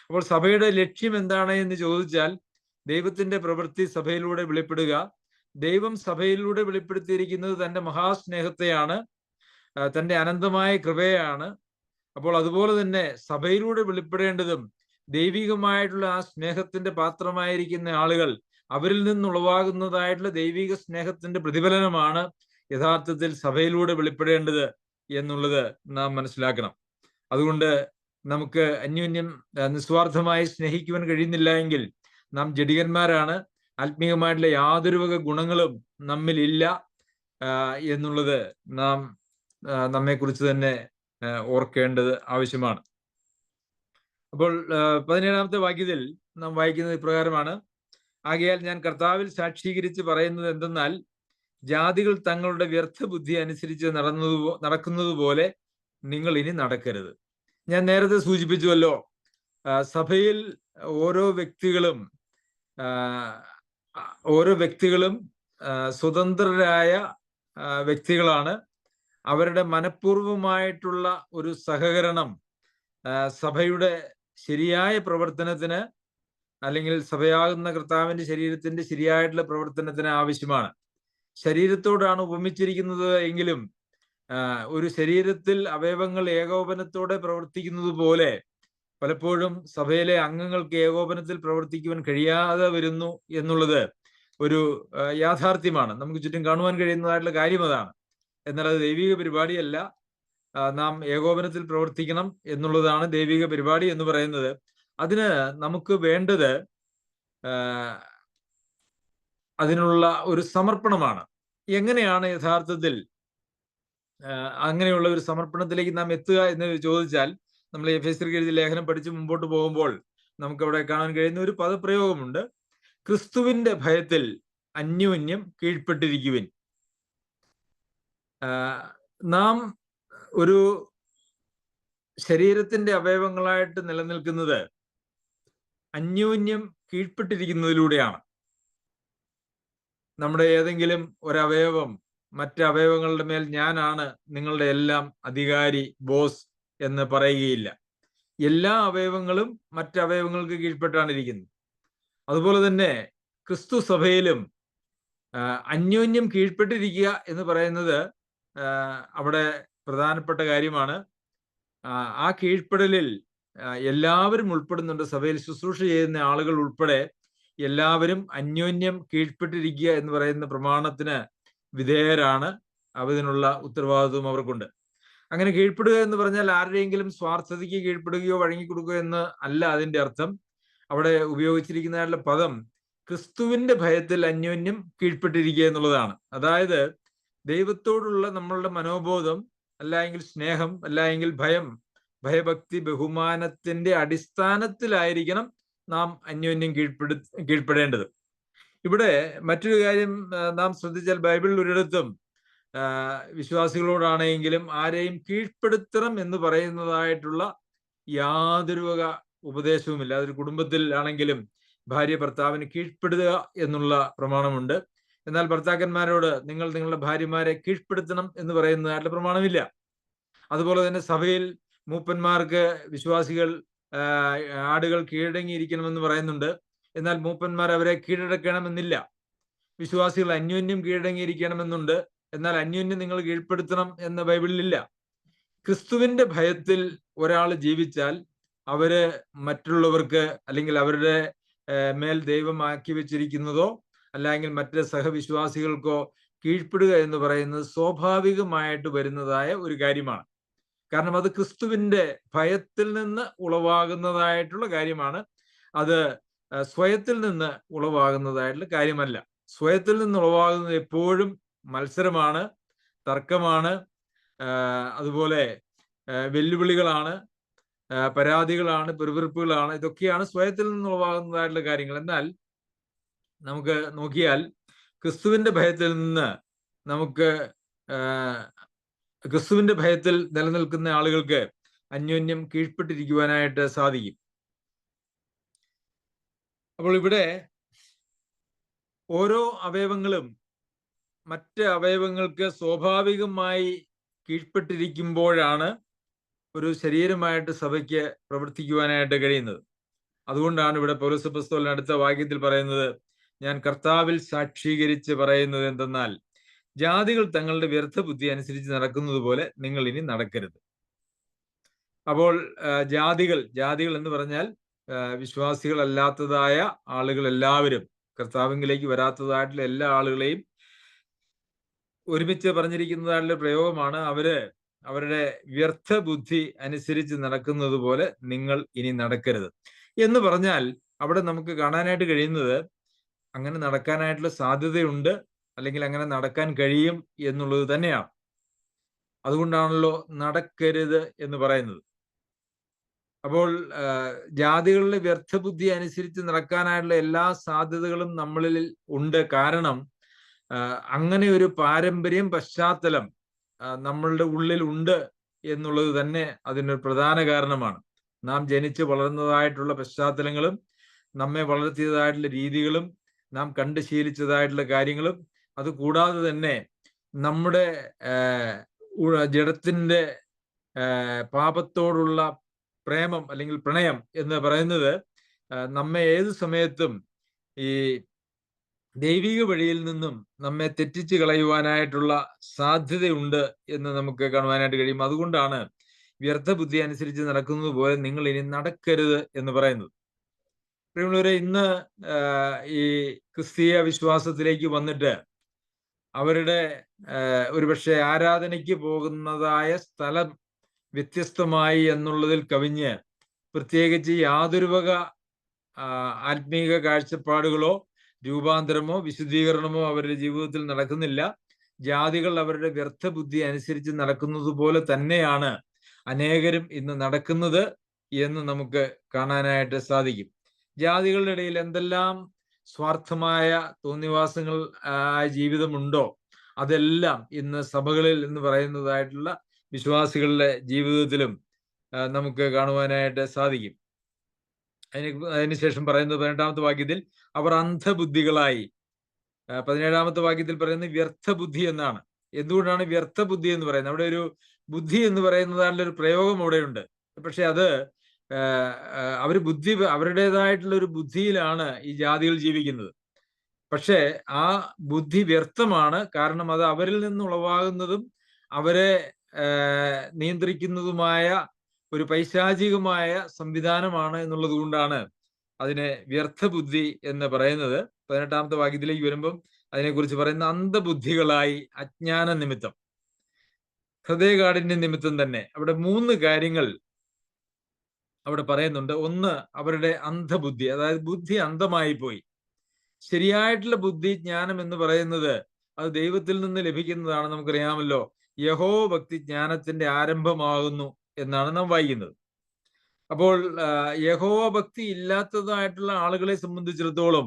അപ്പോൾ സഭയുടെ ലക്ഷ്യം എന്താണ് എന്ന് ചോദിച്ചാൽ, ദൈവത്തിന്റെ പ്രവൃത്തി സഭയിലൂടെ വെളിപ്പെടുക. ദൈവം സഭയിലൂടെ വെളിപ്പെടുത്തിയിരിക്കുന്നത് തന്റെ മഹാസ്നേഹത്തെയാണ്, തന്റെ അനന്തമായ കൃപയാണ്. അപ്പോൾ അതുപോലെ തന്നെ സഭയിലൂടെ വെളിപ്പെടേണ്ടതും ദൈവികമായിട്ടുള്ള ആ സ്നേഹത്തിന്റെ പാത്രമായിരിക്കുന്ന ആളുകൾ, അവരിൽ നിന്നുളവാകുന്നതായിട്ടുള്ള ദൈവിക സ്നേഹത്തിന്റെ പ്രതിഫലനമാണ് യഥാർത്ഥത്തിൽ സഭയിലൂടെ വെളിപ്പെടേണ്ടത് എന്നുള്ളത് നാം മനസ്സിലാക്കണം. അതുകൊണ്ട് നമുക്ക് അന്യോന്യം നിസ്വാർത്ഥമായി സ്നേഹിക്കുവാൻ കഴിയുന്നില്ല എങ്കിൽ നാം ജഡികന്മാരാണ്. ആത്മീയമായിട്ടുള്ള യാതൊരു വക ഗുണങ്ങളും നമ്മിലില്ല എന്നുള്ളത് നാം നമ്മെക്കുറിച്ച് തന്നെ ഓർക്കേണ്ടത് ആവശ്യമാണ്. അപ്പോൾ 17-ാമത്തെ വാക്യത്തിൽ നാം വായിക്കുന്നത് ഇപ്രകാരമാണ്: ആകയാൽ ഞാൻ കർത്താവിൽ സാക്ഷീകരിച്ച് പറയുന്നത് എന്തെന്നാൽ, ജാതികൾ തങ്ങളുടെ വ്യർത്ഥ ബുദ്ധി അനുസരിച്ച് നടക്കുന്നത് പോലെ നിങ്ങൾ ഇനി നടക്കരുത്. ഞാൻ നേരത്തെ സൂചിപ്പിച്ചുവല്ലോ, സഭയിൽ ഓരോ വ്യക്തികളും സ്വതന്ത്രരായ വ്യക്തികളാണ്. അവരുടെ മനഃപൂർവമായിട്ടുള്ള ഒരു സഹകരണം സഭയുടെ ശരിയായ പ്രവർത്തനത്തിന്, അല്ലെങ്കിൽ സഭയാകുന്ന കർത്താവിന്റെ ശരീരത്തിന്റെ ശരിയായിട്ടുള്ള പ്രവർത്തനത്തിന് ആവശ്യമാണ്. ശരീരത്തോടാണ് ഉപമിച്ചിരിക്കുന്നത് എങ്കിലും ഒരു ശരീരത്തിൽ അവയവങ്ങൾ ഏകോപനത്തോടെ പ്രവർത്തിക്കുന്നത് പോലെ പലപ്പോഴും സഭയിലെ അംഗങ്ങൾക്ക് ഏകോപനത്തിൽ പ്രവർത്തിക്കുവാൻ കഴിയാതെ വരുന്നു എന്നുള്ളത് ഒരു യാഥാർത്ഥ്യമാണ്. നമുക്ക് ചുറ്റും കാണുവാൻ കഴിയുന്നതായിട്ടുള്ള കാര്യം അതാണ്. എന്നാൽ അത് ദൈവിക പരിപാടിയല്ല. നാം ഏകോപനത്തിൽ പ്രവർത്തിക്കണം എന്നുള്ളതാണ് ദൈവിക പരിപാടി എന്ന് പറയുന്നത്. അതിന് നമുക്ക് വേണ്ടത് അതിനുള്ള ഒരു സമർപ്പണമാണ്. എങ്ങനെയാണ് യഥാർത്ഥത്തിൽ അങ്ങനെയുള്ള ഒരു സമർപ്പണത്തിലേക്ക് നാം എത്തുക എന്ന് ചോദിച്ചാൽ, നമ്മൾ എഫേസ്യർക്ക് എഴുതിയ ലേഖനം പഠിച്ച് മുമ്പോട്ട് പോകുമ്പോൾ നമുക്കവിടെ കാണാൻ കഴിയുന്ന ഒരു പദപ്രയോഗമുണ്ട്. ക്രിസ്തുവിന്റെ ഭയത്തിൽ അന്യോന്യം കീഴ്പ്പെട്ടിരിക്കുവിൻ. നാം ഒരു ശരീരത്തിന്റെ അവയവങ്ങളായിട്ട് നിലനിൽക്കുന്നത് അന്യോന്യം കീഴ്പ്പെട്ടിരിക്കുന്നതിലൂടെയാണ്. നമ്മുടെ ഏതെങ്കിലും ഒരവയവം മറ്റ് അവയവങ്ങളുടെ മേൽ ഞാനാണ് നിങ്ങളുടെ എല്ലാം അധികാരി, ബോസ് എന്ന് പറയുകയില്ല. എല്ലാ അവയവങ്ങളും മറ്റ് അവയവങ്ങൾക്ക് കീഴ്പ്പെട്ടാണ് ഇരിക്കുന്നത്. അതുപോലെ തന്നെ ക്രിസ്തു സഭയിലും അന്യോന്യം കീഴ്പ്പെട്ടിരിക്കുക എന്ന് പറയുന്നത് അവിടെ പ്രധാനപ്പെട്ട കാര്യമാണ്. ആ കീഴ്പ്പെടലിൽ എല്ലാവരും ഉൾപ്പെടുന്നുണ്ട്. സഭയിൽ ശുശ്രൂഷ ചെയ്യുന്ന ആളുകൾ ഉൾപ്പെടെ എല്ലാവരും അന്യോന്യം കീഴ്പ്പെട്ടിരിക്കുക എന്ന് പറയുന്ന പ്രമാണത്തിന് വിധേയരാണ്. അതിനുള്ള ഉത്തരവാദിത്വം അവർക്കുണ്ട്. അങ്ങനെ കീഴ്പ്പെടുക എന്ന് പറഞ്ഞാൽ ആരുടെയെങ്കിലും സ്വാർത്ഥതയ്ക്ക് കീഴ്പ്പെടുകയോ വഴങ്ങിക്കൊടുക്കുകയോ എന്ന് അല്ല അതിന്റെ അർത്ഥം. അവിടെ ഉപയോഗിച്ചിരിക്കുന്ന പദം ക്രിസ്തുവിന്റെ ഭയത്തിൽ അന്യോന്യം കീഴ്പ്പെട്ടിരിക്കുക എന്നുള്ളതാണ്. അതായത് ദൈവത്തോടുള്ള നമ്മളുടെ മനോബോധം, അല്ലെങ്കിൽ സ്നേഹം, അല്ലെങ്കിൽ ഭയം, ഭയഭക്തി, ബഹുമാനത്തിന്റെ അടിസ്ഥാനത്തിലായിരിക്കണം നാം അന്യോന്യം കീഴ്പ്പെടേണ്ടത്. ഇവിടെ മറ്റൊരു കാര്യം നാം ശ്രദ്ധിച്ചാൽ, ബൈബിളിൽ ഒരിടത്തും വിശ്വാസികളോടാണെങ്കിലും ആരെയും കീഴ്പ്പെടുത്തണം എന്ന് പറയുന്നതായിട്ടുള്ള യാതൊരു വക ഉപദേശവുമില്ല. അതൊരു കുടുംബത്തിൽ ആണെങ്കിലും ഭാര്യ ഭർത്താവിന് കീഴ്പ്പെടുക എന്നുള്ള പ്രമാണമുണ്ട്. എന്നാൽ ഭർത്താക്കന്മാരോട് നിങ്ങൾ നിങ്ങളുടെ ഭാര്യമാരെ കീഴ്പ്പെടുത്തണം എന്ന് പറയുന്നതായിട്ടുള്ള പ്രമാണമില്ല. അതുപോലെ തന്നെ സഭയിൽ മൂപ്പന്മാർക്ക് വിശ്വാസികൾ ആടുകൾ കീഴടങ്ങിയിരിക്കണമെന്ന് പറയുന്നുണ്ട്. എന്നാൽ മൂപ്പന്മാർ അവരെ കീഴടക്കണമെന്നില്ല. വിശ്വാസികൾ അന്യോന്യം കീഴടങ്ങിയിരിക്കണമെന്നുണ്ട്. എന്നാൽ അന്യോന്യം നിങ്ങൾ കീഴ്പ്പെടുത്തണം എന്ന് ബൈബിളിലില്ല. ക്രിസ്തുവിന്റെ ഭയത്തിൽ ഒരാൾ ജീവിച്ചാൽ അവര് മറ്റുള്ളവർക്ക്, അല്ലെങ്കിൽ അവരുടെ മേൽ ദൈവമാക്കി വെച്ചിരിക്കുന്നതോ അല്ലെങ്കിൽ മറ്റ് സഹവിശ്വാസികൾക്കോ കീഴ്പ്പെടുക എന്ന് പറയുന്നത് സ്വാഭാവികമായിട്ട് വരുന്നതായ ഒരു കാര്യമാണ്. കാരണം അത് ക്രിസ്തുവിന്റെ ഭയത്തിൽ നിന്ന് ഉളവാകുന്നതായിട്ടുള്ള കാര്യമാണ്. അത് സ്വയത്തിൽ നിന്ന് ഉളവാകുന്നതായിട്ടുള്ള കാര്യമല്ല. സ്വയത്തിൽ നിന്ന് ഉളവാകുന്നത് എപ്പോഴും മത്സരമാണ്, തർക്കമാണ്, അതുപോലെ വെല്ലുവിളികളാണ്, പരാതികളാണ്, പെറുപിറുപ്പുകളാണ്. ഇതൊക്കെയാണ് സ്വയത്തിൽ നിന്ന് ഉളവാകുന്നതായിട്ടുള്ള കാര്യങ്ങൾ. എന്നാൽ നമുക്ക് നോക്കിയാൽ ക്രിസ്തുവിന്റെ ഭയത്തിൽ നിന്ന് നമുക്ക് ക്രിസ്തുവിന്റെ ഭയത്തിൽ നിലനിൽക്കുന്ന ആളുകൾക്ക് അന്യോന്യം കീഴ്പ്പെട്ടിരിക്കുവാനായിട്ട് സാധിക്കും. അപ്പോൾ ഇവിടെ ഓരോ അവയവങ്ങളും മറ്റ് അവയവങ്ങൾക്ക് സ്വാഭാവികമായി കീഴ്പ്പെട്ടിരിക്കുമ്പോഴാണ് ഒരു ശരീരമായിട്ട് സഭയ്ക്ക് പ്രവർത്തിക്കുവാനായിട്ട് കഴിയുന്നത്. അതുകൊണ്ടാണ് ഇവിടെ പൗലോസ് അപ്പോസ്തലൻ അടുത്ത വാക്യത്തിൽ പറയുന്നത്, ഞാൻ കർത്താവിൽ സാക്ഷീകരിച്ച് പറയുന്നത് എന്തെന്നാൽ, ജാതികൾ തങ്ങളുടെ വ്യർത്ഥ ബുദ്ധി അനുസരിച്ച് നടക്കുന്നത് പോലെ നിങ്ങൾ ഇനി നടക്കരുത്. അപ്പോൾ ജാതികൾ എന്ന് പറഞ്ഞാൽ വിശ്വാസികളല്ലാത്തതായ ആളുകൾ എല്ലാവരും, കർത്താവിലേക്ക് വരാത്തതായിട്ടുള്ള എല്ലാ ആളുകളെയും ഒരുമിച്ച് പറഞ്ഞിരിക്കുന്നതായിട്ടുള്ള പ്രയോഗമാണ്. അവരുടെ വ്യർത്ഥ ബുദ്ധി അനുസരിച്ച് നടക്കുന്നത് പോലെ നിങ്ങൾ ഇനി നടക്കരുത് എന്ന് പറഞ്ഞാൽ, അവിടെ നമുക്ക് കാണാനായിട്ട് കഴിയുന്നത് അങ്ങനെ നടക്കാനായിട്ടുള്ള സാധ്യതയുണ്ട്, അല്ലെങ്കിൽ അങ്ങനെ നടക്കാൻ കഴിയും എന്നുള്ളത് തന്നെയാണ്. അതുകൊണ്ടാണല്ലോ നടക്കരുത് എന്ന് പറയുന്നത്. അപ്പോൾ ജാതികളുടെ വ്യർത്ഥബുദ്ധി അനുസരിച്ച് നടക്കാനായിട്ടുള്ള എല്ലാ സാധ്യതകളും നമ്മളിൽ ഉണ്ട്. കാരണം അങ്ങനെ ഒരു പാരമ്പര്യം, പശ്ചാത്തലം നമ്മളുടെ ഉള്ളിൽ ഉണ്ട് എന്നുള്ളത് തന്നെ അതിനൊരു പ്രധാന കാരണമാണ്. നാം ജനിച്ച് വളർന്നതായിട്ടുള്ള പശ്ചാത്തലങ്ങളും നമ്മെ വളർത്തിയതായിട്ടുള്ള രീതികളും നാം കണ്ട് ശീലിച്ചതായിട്ടുള്ള കാര്യങ്ങളും, അത് കൂടാതെ തന്നെ നമ്മുടെ ജഡത്തിന്റെ പാപത്തോടുള്ള പ്രേമം അല്ലെങ്കിൽ പ്രണയം എന്ന് പറയുന്നത് നമ്മെ ഏത് സമയത്തും ഈ ദൈവിക വഴിയിൽ നിന്നും നമ്മെ തെറ്റിച്ച് കളയുവാനായിട്ടുള്ള സാധ്യതയുണ്ട് എന്ന് നമുക്ക് കാണുവാനായിട്ട് കഴിയും. അതുകൊണ്ടാണ് വ്യർത്ഥ ബുദ്ധി അനുസരിച്ച് നടക്കുന്നത് പോലെ നിങ്ങൾ ഇനി നടക്കരുത് എന്ന് പറയുന്നത്. പ്രിയമുള്ളവരെ, ഇന്ന് ഈ ക്രിസ്തീയ വിശ്വാസത്തിലേക്ക് വന്നിട്ട് അവരുടെ ഒരുപക്ഷെ ആരാധനയ്ക്ക് പോകുന്നതായ സ്ഥലം വ്യത്യസ്തമായി എന്നുള്ളതിൽ കവിഞ്ഞ് പ്രത്യേകിച്ച് യാതൊരു വക ആത്മീക കാഴ്ചപ്പാടുകളോ രൂപാന്തരമോ വിശുദ്ധീകരണമോ അവരുടെ ജീവിതത്തിൽ നടക്കുന്നില്ല. ജാതികൾ അവരുടെ വ്യർത്ഥ ബുദ്ധി അനുസരിച്ച് നടക്കുന്നത് പോലെ തന്നെയാണ് അനേകരും ഇന്ന് നടക്കുന്നത് എന്ന് നമുക്ക് കാണാനായിട്ട് സാധിക്കും. ജാതികളുടെ ഇടയിൽ എന്തെല്ലാം സ്വാർത്ഥമായ തോന്നിവാസങ്ങൾ ജീവിതമുണ്ടോ അതെല്ലാം ഇന്ന് സഭകളിൽ എന്ന് പറയുന്നതായിട്ടുള്ള വിശ്വാസികളുടെ ജീവിതത്തിലും നമുക്ക് കാണുവാനായിട്ട് സാധിക്കും. അതിനുശേഷം പറയുന്നത് 18-ാമത്തെ വാക്യത്തിൽ അവർ അന്ധബുദ്ധികളായി. 17-ാമത്തെ വാക്യത്തിൽ പറയുന്നത് വ്യർത്ഥ ബുദ്ധി എന്നാണ്. എന്തുകൊണ്ടാണ് വ്യർത്ഥ ബുദ്ധി എന്ന് പറയുന്നത്? അവിടെ ഒരു ബുദ്ധി എന്ന് പറയുന്നതായിട്ടുള്ള ഒരു പ്രയോഗം അവിടെയുണ്ട്. പക്ഷെ അത് അവരുടേതായിട്ടുള്ള ഒരു ബുദ്ധിയിലാണ് ഈ ജാതികൾ ജീവിക്കുന്നത്. പക്ഷേ ആ ബുദ്ധി വ്യർത്ഥമാണ്. കാരണം അത് അവരിൽ നിന്ന് ഉളവാകുന്നതും അവരെ നിയന്ത്രിക്കുന്നതുമായ ഒരു പൈശാചികമായ സംവിധാനമാണ് എന്നുള്ളത് കൊണ്ടാണ് അതിനെ വ്യർത്ഥ ബുദ്ധി എന്ന് പറയുന്നത്. 18-ാമത്തെ വാക്യത്തിലേക്ക് വരുമ്പം അതിനെക്കുറിച്ച് പറയുന്ന അന്ധബുദ്ധികളായി അജ്ഞാന നിമിത്തം, ഹൃദയകാഠിന്യ നിമിത്തം തന്നെ. അവിടെ 3 കാര്യങ്ങൾ അവിടെ പറയുന്നുണ്ട്. ഒന്ന്, അവരുടെ അന്ധബുദ്ധി, അതായത് ബുദ്ധി അന്ധമായി പോയി. ശരിയായിട്ടുള്ള ബുദ്ധി, ജ്ഞാനം എന്ന് പറയുന്നത് അത് ദൈവത്തിൽ നിന്ന് ലഭിക്കുന്നതാണ്. നമുക്കറിയാമല്ലോ, യഹോവ ഭക്തി ജ്ഞാനത്തിന്റെ ആരംഭമാകുന്നു എന്നാണ് നാം വായിക്കുന്നത്. അപ്പോൾ യഹോവ ഭക്തി ഇല്ലാത്തതായിട്ടുള്ള ആളുകളെ സംബന്ധിച്ചിടത്തോളം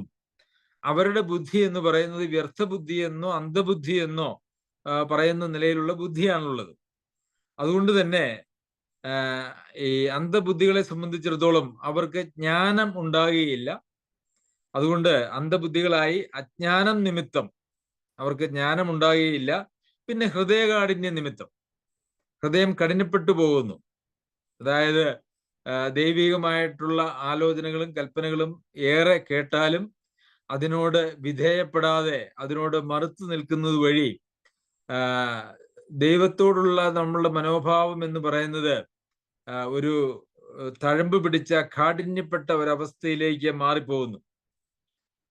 അവരുടെ ബുദ്ധി എന്ന് പറയുന്നത് വ്യർത്ഥ ബുദ്ധി എന്നോ അന്ധബുദ്ധി എന്നോ പറയുന്ന നിലയിലുള്ള ബുദ്ധിയാണുള്ളത്. അതുകൊണ്ട് തന്നെ ഈ അന്ധബുദ്ധികളെ സംബന്ധിച്ചിടത്തോളം അവർക്ക് ജ്ഞാനം ഉണ്ടാകുകയില്ല. അതുകൊണ്ട് അന്ധബുദ്ധികളായി അജ്ഞാനം നിമിത്തം അവർക്ക് ജ്ഞാനം ഉണ്ടാകുകയില്ല. പിന്നെ ഹൃദയകാഠിന്യ നിമിത്തം ഹൃദയം കഠിനപ്പെട്ടു പോകുന്നു. അതായത് ദൈവികമായിട്ടുള്ള ആലോചനകളും കൽപ്പനകളും ഏറെ കേട്ടാലും അതിനോട് വിധേയപ്പെടാതെ അതിനോട് മറുത്തു നിൽക്കുന്നത് വഴി ദൈവത്തോടുള്ള നമ്മളുടെ മനോഭാവം എന്ന് പറയുന്നത് ഒരു തഴമ്പ് പിടിച്ച കാഠിന്യപ്പെട്ട ഒരവസ്ഥയിലേക്ക് മാറിപ്പോകുന്നു.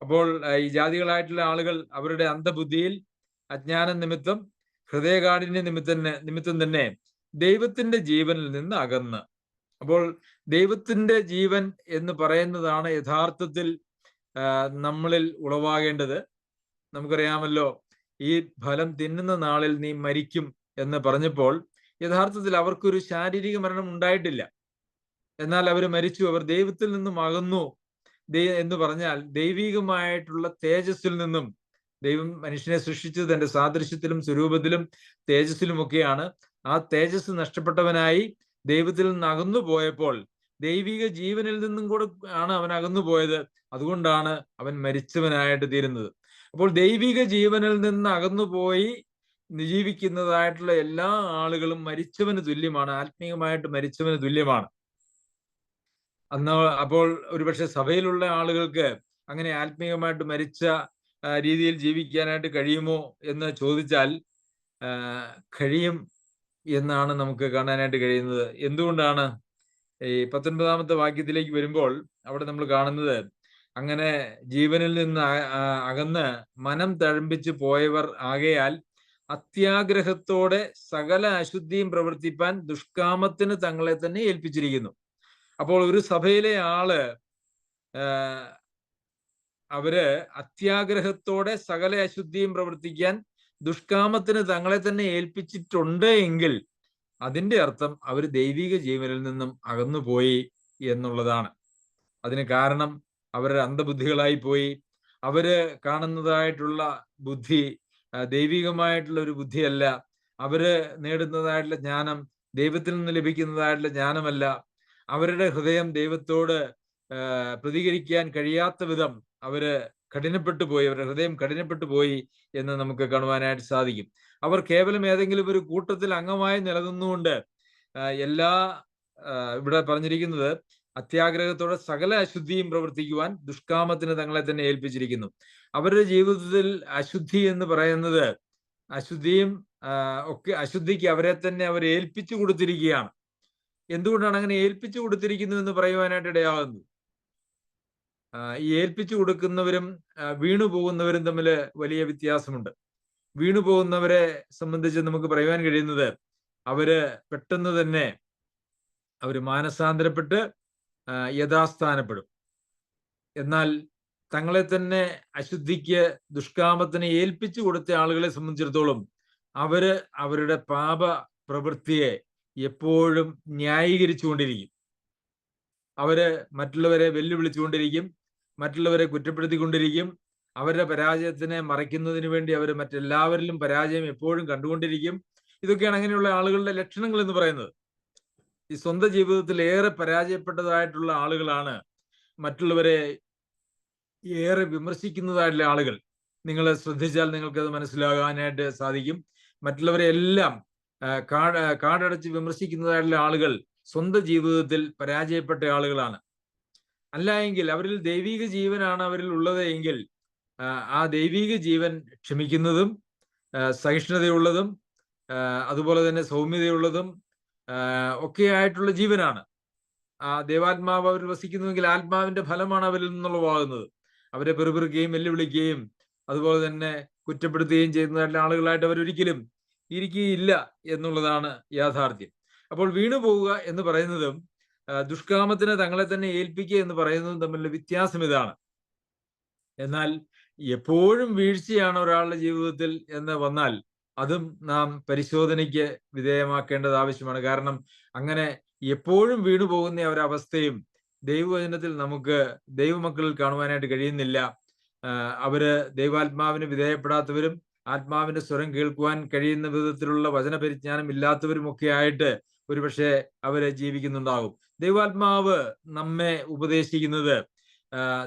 അപ്പോൾ ഈ ജാതികളായിട്ടുള്ള ആളുകൾ അവരുടെ അന്ധബുദ്ധിയിൽ അജ്ഞാനം നിമിത്തം ഹൃദയകാഠിന്യ നിമിത്തം തന്നെ ദൈവത്തിന്റെ ജീവനിൽ നിന്ന് അകന്ന്. അപ്പോൾ ദൈവത്തിന്റെ ജീവൻ എന്ന് പറയുന്നതാണ് യഥാർത്ഥത്തിൽ നമ്മളിൽ ഉളവാകേണ്ടത്. നമുക്കറിയാമല്ലോ, ഈ ഫലം തിന്നുന്ന നാളിൽ നീ മരിക്കും എന്ന് പറഞ്ഞപ്പോൾ യഥാർത്ഥത്തിൽ അവർക്കൊരു ശാരീരിക മരണം ഉണ്ടായിട്ടില്ല. എന്നാൽ അവർ മരിച്ചു, അവർ ദൈവത്തിൽ നിന്നും അകന്നു എന്ന് പറഞ്ഞാൽ ദൈവികമായിട്ടുള്ള തേജസ്സിൽ നിന്നും. ദൈവം മനുഷ്യനെ സൃഷ്ടിച്ചത് തന്റെ സാദൃശ്യത്തിലും സ്വരൂപത്തിലും തേജസ്സിലുമൊക്കെയാണ്. ആ തേജസ് നഷ്ടപ്പെട്ടവനായി ദൈവത്തിൽ നിന്ന് അകന്നു പോയപ്പോൾ ദൈവിക ജീവനിൽ നിന്നും കൂടെ ആണ് അവൻ അകന്നു പോയത്. അതുകൊണ്ടാണ് അവൻ മരിച്ചവനായിട്ട് തീരുന്നത്. അപ്പോൾ ദൈവിക ജീവനിൽ നിന്ന് അകന്നുപോയി ജീവിക്കുന്നതായിട്ടുള്ള എല്ലാ ആളുകളും മരിച്ചവന് തുല്യമാണ്, ആത്മീയമായിട്ട് മരിച്ചവന് തുല്യമാണ്. അപ്പോൾ ഒരുപക്ഷെ സഭയിലുള്ള ആളുകൾക്ക് അങ്ങനെ ആത്മീയമായിട്ട് മരിച്ച രീതിയിൽ ജീവിക്കാനായിട്ട് കഴിയുമോ എന്ന് ചോദിച്ചാൽ കഴിയും എന്നാണ് നമുക്ക് കാണാനായിട്ട് കഴിയുന്നത്. എന്തുകൊണ്ടാണ്? ഈ 19-ാമത്തെ വാക്യത്തിലേക്ക് വരുമ്പോൾ അവിടെ നമ്മൾ കാണുന്നത്, അങ്ങനെ ജീവനിൽ നിന്ന് അകന്ന് മനം തഴമ്പിച്ചു പോയവർ ആകയാൽ അത്യാഗ്രഹത്തോടെ സകല അശുദ്ധിയും പ്രവർത്തിപ്പാൻ ദുഷ്കാമത്തിന് തങ്ങളെ തന്നെ ഏൽപ്പിച്ചിരിക്കുന്നു. അപ്പോൾ ഒരു സഭയിലെ ആള് അവര് അത്യാഗ്രഹത്തോടെ സകല അശുദ്ധിയും പ്രവർത്തിക്കാൻ ദുഷ്കാമത്തിന് തങ്ങളെ തന്നെ ഏൽപ്പിച്ചിട്ടുണ്ട് എങ്കിൽ അതിന്റെ അർത്ഥം അവർ ദൈവിക ജീവനിൽ നിന്നും അകന്നുപോയി എന്നുള്ളതാണ്. അതിന് കാരണം അവരുടെ അന്ധബുദ്ധികളായി പോയി. അവര് കാണുന്നതായിട്ടുള്ള ബുദ്ധി ദൈവികമായിട്ടുള്ള ഒരു ബുദ്ധിയല്ല. അവര് നേടുന്നതായിട്ടുള്ള ജ്ഞാനം ദൈവത്തിൽ നിന്ന് ലഭിക്കുന്നതായിട്ടുള്ള ജ്ഞാനമല്ല. അവരുടെ ഹൃദയം ദൈവത്തോട് പ്രതികരിക്കാൻ കഴിയാത്ത വിധം അവര് കഠിനപ്പെട്ടു പോയി, അവരുടെ ഹൃദയം കഠിനപ്പെട്ടു പോയി എന്ന് നമുക്ക് കാണുവാനായിട്ട് സാധിക്കും. അവർ കേവലം ഏതെങ്കിലും ഒരു കൂട്ടത്തിൽ അംഗമായി നിലനിന്നുകൊണ്ട് എല്ലാ ഇവിടെ പറഞ്ഞിരിക്കുന്നത് അത്യാഗ്രഹത്തോടെ സകല അശുദ്ധിയും പ്രവർത്തിക്കുവാൻ ദുഷ്കാമത്തിന് തങ്ങളെ തന്നെ ഏൽപ്പിച്ചിരിക്കുന്നു. അവരുടെ ജീവിതത്തിൽ അശുദ്ധി എന്ന് പറയുന്നത് അശുദ്ധിയും ഒക്കെ അശുദ്ധിക്ക് അവരെ തന്നെ അവർ ഏൽപ്പിച്ചു കൊടുത്തിരിക്കുകയാണ്. എന്തുകൊണ്ടാണ് അങ്ങനെ ഏൽപ്പിച്ചു കൊടുത്തിരിക്കുന്നു എന്ന് പറയുവാനായിട്ട് ഇടയാകുന്നത്? ഈ ഏൽപ്പിച്ചു കൊടുക്കുന്നവരും വീണു പോകുന്നവരും തമ്മിൽ വലിയ വ്യത്യാസമുണ്ട്. വീണു പോകുന്നവരെ സംബന്ധിച്ച് നമുക്ക് പറയുവാൻ കഴിയുന്നത് അവര് പെട്ടെന്ന് തന്നെ അവര് മാനസാന്തരപ്പെട്ട് യഥാസ്ഥാനപ്പെടും. എന്നാൽ തങ്ങളെ തന്നെ അശുദ്ധിക്ക് ദുഷ്കാമത്തിന് ഏൽപ്പിച്ചു കൊടുത്ത ആളുകളെ സംബന്ധിച്ചിടത്തോളം അവര് അവരുടെ പാപ പ്രവൃത്തിയെ എപ്പോഴും ന്യായീകരിച്ചുകൊണ്ടിരിക്കും. അവര് മറ്റുള്ളവരെ വെല്ലുവിളിച്ചുകൊണ്ടിരിക്കും, മറ്റുള്ളവരെ കുറ്റപ്പെടുത്തിക്കൊണ്ടിരിക്കും. അവരുടെ പരാജയത്തിനെ മറയ്ക്കുന്നതിന് വേണ്ടി അവർ മറ്റെല്ലാവരിലും പരാജയം എപ്പോഴും കണ്ടുകൊണ്ടിരിക്കും. ഇതൊക്കെയാണ് അങ്ങനെയുള്ള ആളുകളുടെ ലക്ഷണങ്ങൾ എന്ന് പറയുന്നത്. ഈ സ്വന്തം ജീവിതത്തിൽ ഏറെ പരാജയപ്പെട്ടതായിട്ടുള്ള ആളുകളാണ് മറ്റുള്ളവരെ ഏറെ വിമർശിക്കുന്നതായിട്ടുള്ള ആളുകൾ. നിങ്ങൾ ശ്രദ്ധിച്ചാൽ നിങ്ങൾക്കത് മനസ്സിലാകാനായിട്ട് സാധിക്കും. മറ്റുള്ളവരെ എല്ലാം കാടടച്ച് വിമർശിക്കുന്നതായിട്ടുള്ള ആളുകൾ സ്വന്തം ജീവിതത്തിൽ പരാജയപ്പെട്ട ആളുകളാണ്. അല്ല എങ്കിൽ അവരിൽ ദൈവിക ജീവനാണ് അവരിൽ ഉള്ളത് എങ്കിൽ ആ ദൈവിക ജീവൻ ക്ഷമിക്കുന്നതും സഹിഷ്ണുതയുള്ളതും അതുപോലെ തന്നെ സൗമ്യതയുള്ളതും ഒക്കെ ആയിട്ടുള്ള ജീവനാണ്. ആ ദൈവാത്മാവ് അവർ വസിക്കുന്നുവെങ്കിൽ ആത്മാവിന്റെ ഫലമാണ് അവരിൽ നിന്നുള്ളവാകുന്നത്. അവരെ പെറുപിറുക്കുകയും വെല്ലുവിളിക്കുകയും അതുപോലെ തന്നെ കുറ്റപ്പെടുത്തുകയും ചെയ്യുന്നതായിട്ടുള്ള ആളുകളായിട്ട് അവരൊരിക്കലും ഇരിക്കുകയില്ല എന്നുള്ളതാണ് യാഥാർത്ഥ്യം. അപ്പോൾ വീണു പോവുക എന്ന് പറയുന്നതും ദുഷ്കാമത്തിന് തങ്ങളെ തന്നെ ഏൽപ്പിക്കുക എന്ന് പറയുന്നതും തമ്മിലുള്ള വ്യത്യാസം ഇതാണ്. എന്നാൽ എപ്പോഴും വീഴ്ചയാണ് ഒരാളുടെ ജീവിതത്തിൽ എന്ന് വന്നാൽ അതും നാം പരിശോധനയ്ക്ക് വിധേയമാക്കേണ്ടത് ആവശ്യമാണ്. കാരണം അങ്ങനെ എപ്പോഴും വീണു പോകുന്ന ഒരവസ്ഥയും ദൈവവചനത്തിൽ നമുക്ക് ദൈവമക്കളിൽ കാണുവാനായിട്ട് കഴിയുന്നില്ല. അവര് ദൈവാത്മാവിന് വിധേയപ്പെടാത്തവരും ആത്മാവിന്റെ സ്വരം കേൾക്കുവാൻ കഴിയുന്ന വിധത്തിലുള്ള വചനപരിജ്ഞാനം ഇല്ലാത്തവരും ഒക്കെ ആയിട്ട് ഒരുപക്ഷെ അവര് ജീവിക്കുന്നുണ്ടാകും. ദൈവാത്മാവ് നമ്മെ ഉപദേശിക്കുന്നത്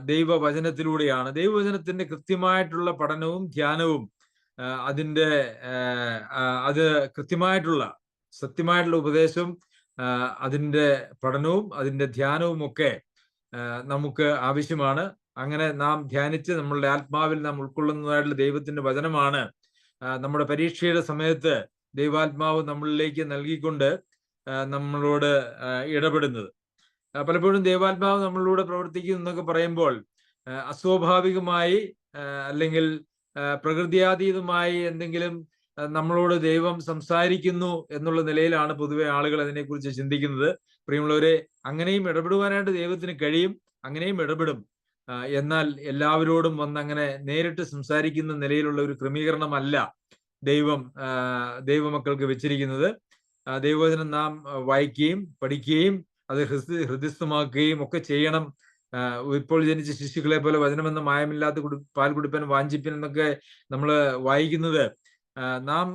ദൈവവചനത്തിലൂടെയാണ്. ദൈവവചനത്തിന്റെ കൃത്യമായിട്ടുള്ള പഠനവും ധ്യാനവും അത് കൃത്യമായിട്ടുള്ള സത്യമായിട്ടുള്ള ഉപദേശവും അതിന്റെ പഠനവും അതിന്റെ ധ്യാനവും ഒക്കെ നമുക്ക് ആവശ്യമാണ്. അങ്ങനെ നാം ധ്യാനിച്ച് നമ്മളുടെ ആത്മാവിൽ നാം ഉൾക്കൊള്ളുന്നതായിട്ടുള്ള ദൈവത്തിന്റെ വചനമാണ് നമ്മുടെ പരീക്ഷയുടെ സമയത്ത് ദൈവാത്മാവ് നമ്മളിലേക്ക് നൽകിക്കൊണ്ട് നമ്മളോട് ഇടപെടുന്നത്. പലപ്പോഴും ദൈവാത്മാവ് നമ്മളിലൂടെ പ്രവർത്തിക്കുന്നു എന്നൊക്കെ പറയുമ്പോൾ അസ്വാഭാവികമായി അല്ലെങ്കിൽ പ്രകൃത്യാതീതമായി എന്തെങ്കിലും നമ്മളോട് ദൈവം സംസാരിക്കുന്നു എന്നുള്ള നിലയിലാണ് പൊതുവെ ആളുകൾ അതിനെക്കുറിച്ച് ചിന്തിക്കുന്നത്. പ്രിയമുള്ളവരെ, അങ്ങനെയും ഇടപെടുവാനായിട്ട് ദൈവത്തിന് കഴിയും, അങ്ങനെയും ഇടപെടും. എന്നാൽ എല്ലാവരോടും വന്നങ്ങനെ നേരിട്ട് സംസാരിക്കുന്ന നിലയിലുള്ള ഒരു ക്രമീകരണമല്ല ദൈവമക്കൾക്ക് വെച്ചിരിക്കുന്നത്. ദൈവവചനം നാം വായിക്കുകയും പഠിക്കുകയും അത് ഹൃദയസ്ഥമാക്കുകയും ഒക്കെ ചെയ്യണം. ഇപ്പോൾ ജനിച്ച ശിശുക്കളെ പോലെ വചനമെന്ന മായമില്ലാത്ത പാൽ കുടിപ്പൻ വാഞ്ചിപ്പൻ എന്നൊക്കെ നമ്മൾ വായിക്കുന്നത് നാം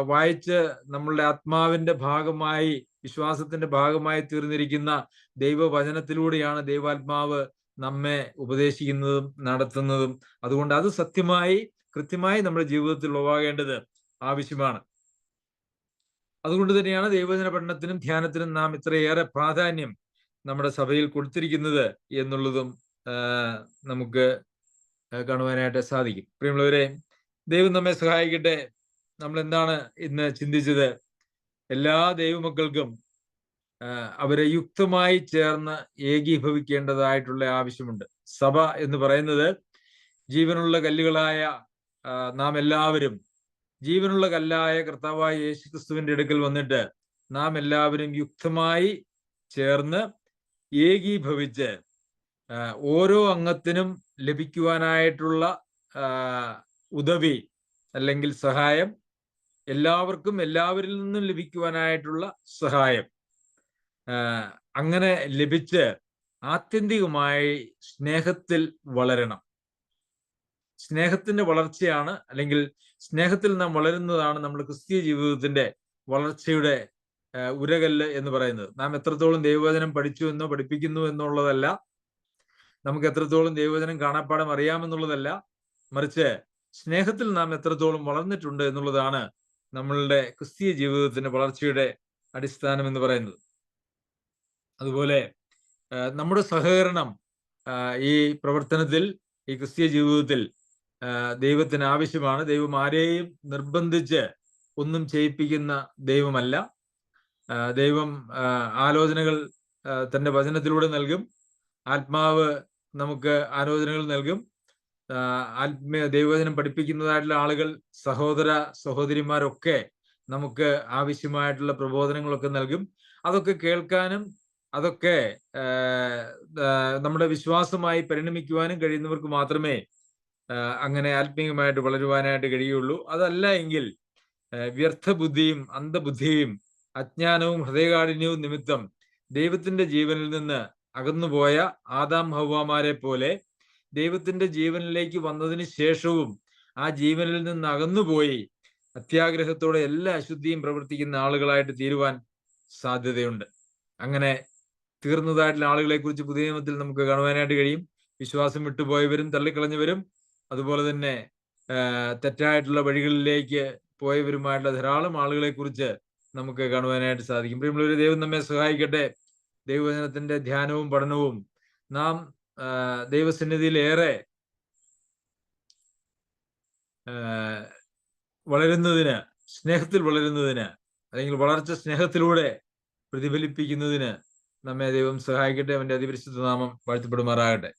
വായിച്ച് നമ്മളുടെ ആത്മാവിന്റെ ഭാഗമായി വിശ്വാസത്തിന്റെ ഭാഗമായി തീർന്നിരിക്കുന്ന ദൈവവചനത്തിലൂടെയാണ് ദൈവാത്മാവ് നമ്മെ ഉപദേശിക്കുന്നതും നടത്തുന്നതും. അതുകൊണ്ട് അത് സത്യമായി കൃത്യമായി നമ്മുടെ ജീവിതത്തിൽ ഉളവാകേണ്ടത് ആവശ്യമാണ്. അതുകൊണ്ട് തന്നെയാണ് ദൈവവചന പഠനത്തിനും ധ്യാനത്തിനും നാം ഇത്രയേറെ പ്രാധാന്യം നമ്മുടെ സഭയിൽ കൊടുത്തിരിക്കുന്നത് എന്നുള്ളതും നമുക്ക് കാണുവാനായിട്ട് സാധിക്കും. പ്രിയമുള്ളവരെ, ദൈവം നമ്മെ സഹായിക്കട്ടെ. നമ്മൾ എന്താണ് ഇന്ന് ചിന്തിച്ചത്? എല്ലാ ദൈവമക്കൾക്കും അവരെ യുക്തമായി ചേർന്ന് ഏകീഭവിക്കേണ്ടതായിട്ടുള്ള ആവശ്യമുണ്ട്. സഭ എന്ന് പറയുന്നത് ജീവനുള്ള കല്ലുകളായ നാം എല്ലാവരും ജീവനുള്ള കല്ലായ കർത്താവായ യേശുക്രിസ്തുവിന്റെ അടുക്കൽ വന്നിട്ട് നാം എല്ലാവരും യുക്തമായി ചേർന്ന് ഏകീഭവിച്ച് ഓരോ അംഗത്തിനും ലഭിക്കുവാനായിട്ടുള്ള ഉദവി അല്ലെങ്കിൽ സഹായം, എല്ലാവർക്കും എല്ലാവരിൽ നിന്നും ലഭിക്കുവാനായിട്ടുള്ള സഹായം അങ്ങനെ ലഭിച്ച് ആത്യന്തികമായി സ്നേഹത്തിൽ വളരണം. സ്നേഹത്തിന്റെ വളർച്ചയാണ്, അല്ലെങ്കിൽ സ്നേഹത്തിൽ നാം വളരുന്നതാണ് നമ്മുടെ ക്രിസ്തീയ ജീവിതത്തിന്റെ വളർച്ചയുടെ ഉരകല്ല് എന്ന് പറയുന്നത്. നാം എത്രത്തോളം ദൈവവചനം പഠിച്ചു എന്നോ പഠിപ്പിക്കുന്നു എന്നുള്ളതല്ല, നമുക്ക് എത്രത്തോളം ദൈവവചനം കാണാപ്പാഠം അറിയാമെന്നുള്ളതല്ല, മറിച്ച് സ്നേഹത്തിൽ നാം എത്രത്തോളം വളർന്നിട്ടുണ്ട് എന്നുള്ളതാണ് നമ്മളുടെ ക്രിസ്തീയ ജീവിതത്തിന്റെ വളർച്ചയുടെ അടിസ്ഥാനം എന്ന് പറയുന്നത്. അതുപോലെ നമ്മുടെ സഹകരണം ഈ പ്രവർത്തനത്തിൽ, ഈ ക്രിസ്തീയ ജീവിതത്തിൽ ദൈവത്തിന് ആവശ്യമാണ്. ദൈവം ആരെയും നിർബന്ധിച്ച് ഒന്നും ചെയ്യിപ്പിക്കുന്ന ദൈവമല്ല. ദൈവം ആലോചനകൾ തന്റെ വചനത്തിലൂടെ നൽകും. ആത്മാവ് നമുക്ക് ആലോചനകൾ നൽകും. ദൈവവചനം പഠിപ്പിക്കുന്നതായിട്ടുള്ള ആളുകൾ, സഹോദര സഹോദരിമാരൊക്കെ നമുക്ക് ആവശ്യമായിട്ടുള്ള പ്രബോധനങ്ങളൊക്കെ നൽകും. അതൊക്കെ കേൾക്കാനും അതൊക്കെ നമ്മുടെ വിശ്വാസമായി പരിണമിക്കുവാനും കഴിയുന്നവർക്ക് മാത്രമേ അങ്ങനെ ആത്മീയമായിട്ട് വളരുവാനായിട്ട് കഴിയുള്ളൂ. അതല്ല എങ്കിൽ വ്യർത്ഥ ബുദ്ധിയും അന്ധബുദ്ധിയും അജ്ഞാനവും ഹൃദയകാഠിന്യവും നിമിത്തം ദൈവത്തിന്റെ ജീവനിൽ നിന്ന് അകന്നുപോയ ആദാം ഹവ്വാമാരെ പോലെ ദൈവത്തിന്റെ ജീവനിലേക്ക് വന്നതിന് ശേഷവും ആ ജീവനിൽ നിന്ന് അകന്നുപോയി അത്യാഗ്രഹത്തോടെ എല്ലാ അശുദ്ധിയും പ്രവർത്തിക്കുന്ന ആളുകളായിട്ട് തീരുവാൻ സാധ്യതയുണ്ട്. അങ്ങനെ തീർന്നതായിട്ടുള്ള ആളുകളെ കുറിച്ച് പുതിയ നിയമത്തിൽ നമുക്ക് കാണുവാനായിട്ട് കഴിയും. വിശ്വാസം വിട്ടുപോയവരും തള്ളിക്കളഞ്ഞവരും അതുപോലെ തന്നെ തെറ്റായിട്ടുള്ള വഴികളിലേക്ക് പോയവരുമായിട്ടുള്ള ധാരാളം ആളുകളെ കുറിച്ച് നമുക്ക് കാണുവാനായിട്ട് സാധിക്കും. പ്രിയമുള്ളവരെ, ദൈവം നമ്മെ സഹായിക്കട്ടെ. ദൈവവചനത്തിന്റെ ധ്യാനവും പഠനവും നാം ദൈവസന്നിധിയിൽ ഏറെ വളരുന്നതിന്, സ്നേഹത്തിൽ വളരുന്നതിന്, അല്ലെങ്കിൽ വളർച്ച സ്നേഹത്തിലൂടെ പ്രതിഫലിപ്പിക്കുന്നതിന് നമ്മെ ദൈവം സഹായിക്കട്ടെ. അവന്റെ അതിപരിശുദ്ധ നാമം വാഴ്ത്തപ്പെടുമാറാകട്ടെ.